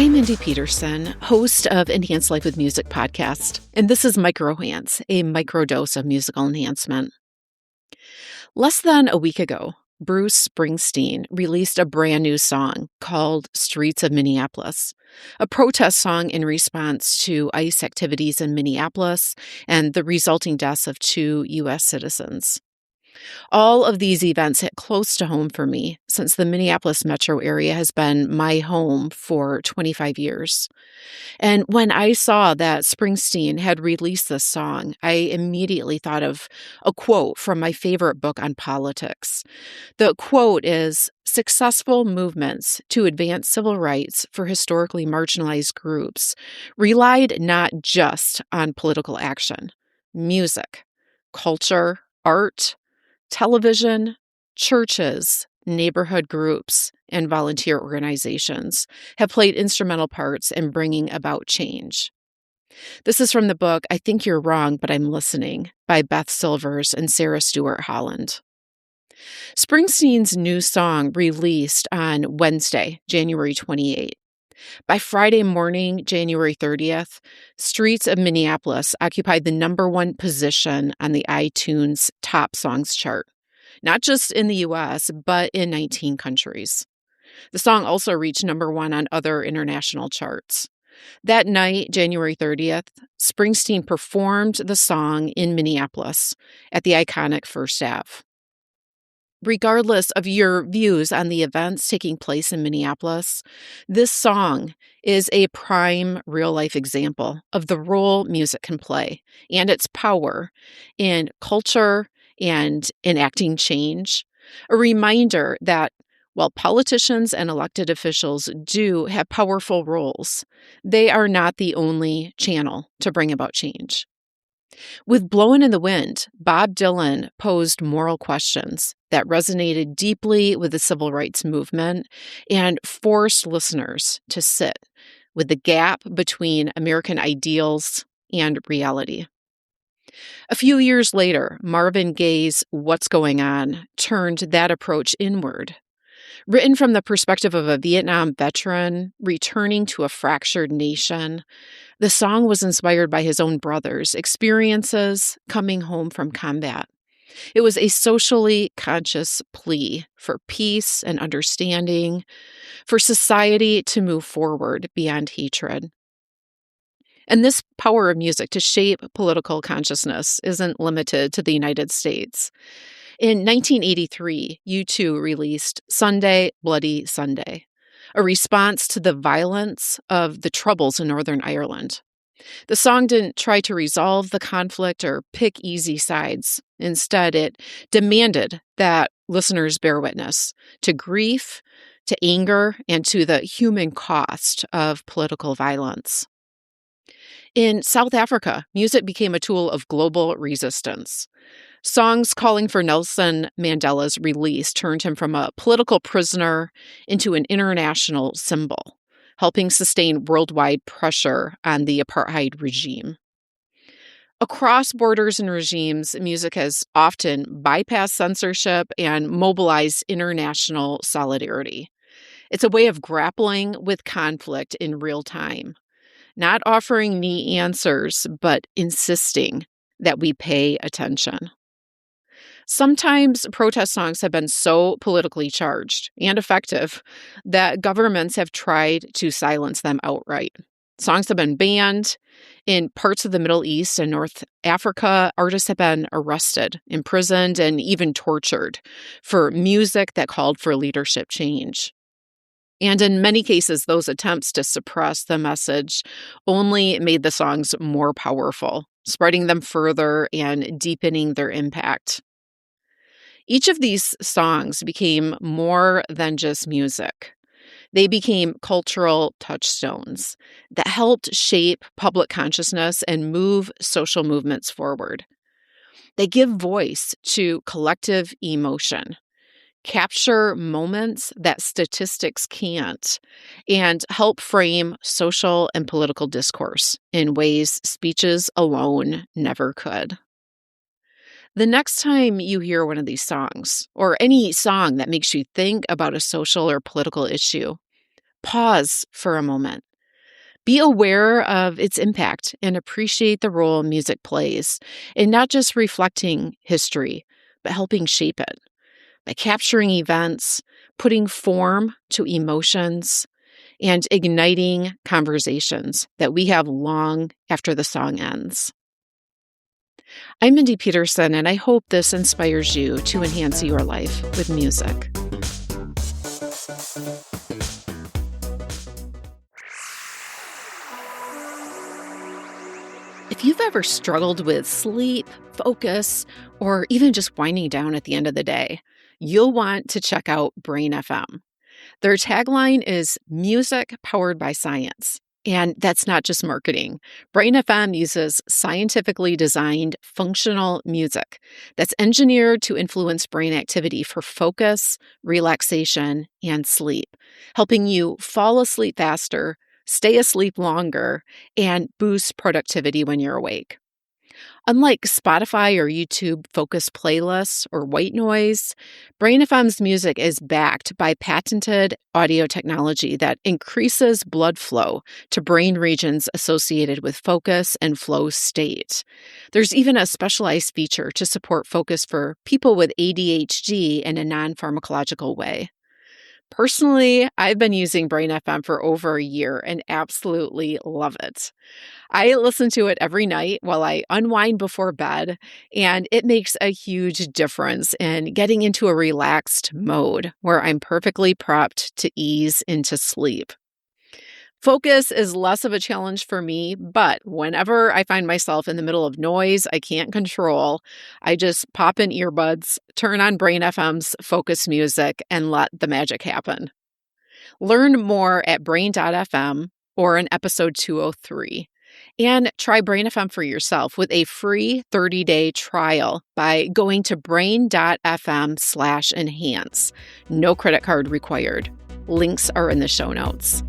I'm Mindy Peterson, host of Enhance Life with Music podcast, and this is Microhance, a microdose of musical enhancement. Less than a week ago, Bruce Springsteen released a brand new song called Streets of Minneapolis, a protest song in response to ICE activities in Minneapolis and the resulting deaths of 2 U.S. citizens. All of these events hit close to home for me since the Minneapolis metro area has been my home for 25 years. And when I saw that Springsteen had released this song, I immediately thought of a quote from my favorite book on politics. The quote is, "Successful movements to advance civil rights for historically marginalized groups relied not just on political action. Music, culture, art, television, churches, neighborhood groups, and volunteer organizations have played instrumental parts in bringing about change." This is from the book I Think You're Wrong, But I'm Listening by Beth Silvers and Sarah Stewart Holland. Springsteen's new song released on Wednesday, January 28. By Friday morning, January 30th, Streets of Minneapolis occupied the #1 position on the iTunes Top Songs chart, not just in the U.S., but in 19 countries. The song also reached #1 on other international charts. That night, January 30th, Springsteen performed the song in Minneapolis at the iconic First Ave. Regardless of your views on the events taking place in Minneapolis, this song is a prime real-life example of the role music can play and its power in culture and enacting change. A reminder that while politicians and elected officials do have powerful roles, they are not the only channel to bring about change. With Blowin' in the Wind, Bob Dylan posed moral questions that resonated deeply with the civil rights movement and forced listeners to sit with the gap between American ideals and reality. A few years later, Marvin Gaye's What's Going On turned that approach inward. Written from the perspective of a Vietnam veteran returning to a fractured nation, the song was inspired by his own brother's experiences coming home from combat. It was a socially conscious plea for peace and understanding, for society to move forward beyond hatred. And this power of music to shape political consciousness isn't limited to the United States. In 1983, U2 released Sunday, Bloody Sunday, a response to the violence of the Troubles in Northern Ireland. The song didn't try to resolve the conflict or pick easy sides. Instead, it demanded that listeners bear witness to grief, to anger, and to the human cost of political violence. In South Africa, music became a tool of global resistance. Songs calling for Nelson Mandela's release turned him from a political prisoner into an international symbol, helping sustain worldwide pressure on the apartheid regime. Across borders and regimes, music has often bypassed censorship and mobilized international solidarity. It's a way of grappling with conflict in real time, not offering neat answers, but insisting that we pay attention. Sometimes protest songs have been so politically charged and effective that governments have tried to silence them outright. Songs have been banned. In parts of the Middle East and North Africa, artists have been arrested, imprisoned, and even tortured for music that called for leadership change. And in many cases, those attempts to suppress the message only made the songs more powerful, spreading them further and deepening their impact. Each of these songs became more than just music. They became cultural touchstones that helped shape public consciousness and move social movements forward. They give voice to collective emotion, capture moments that statistics can't, and help frame social and political discourse in ways speeches alone never could. The next time you hear one of these songs, or any song that makes you think about a social or political issue, pause for a moment Be aware of its impact and appreciate the role music plays in not just reflecting history, but helping shape it by capturing events, putting form to emotions, and igniting conversations that we have long after the song ends. I'm Mindy Peterson, and I hope this inspires you to enhance your life with music. If you've ever struggled with sleep, focus, or even just winding down at the end of the day, you'll want to check out Brain FM. Their tagline is music powered by science. And that's not just marketing. Brain FM uses scientifically designed functional music that's engineered to influence brain activity for focus, relaxation, and sleep, helping you fall asleep faster, stay asleep longer, and boost productivity when you're awake. Unlike Spotify or YouTube focus playlists or white noise, Brain FM's music is backed by patented audio technology that increases blood flow to brain regions associated with focus and flow state. There's even a specialized feature to support focus for people with ADHD in a non-pharmacological way. Personally, I've been using Brain FM for over a year and absolutely love it. I listen to it every night while I unwind before bed, and it makes a huge difference in getting into a relaxed mode where I'm perfectly prepped to ease into sleep. Focus is less of a challenge for me, but whenever I find myself in the middle of noise I can't control, I just pop in earbuds, turn on Brain FM's focus music, and let the magic happen. Learn more at brain.fm or in episode 203. And try Brain FM for yourself with a free 30-day trial by going to brain.fm/enhance. No credit card required. Links are in the show notes.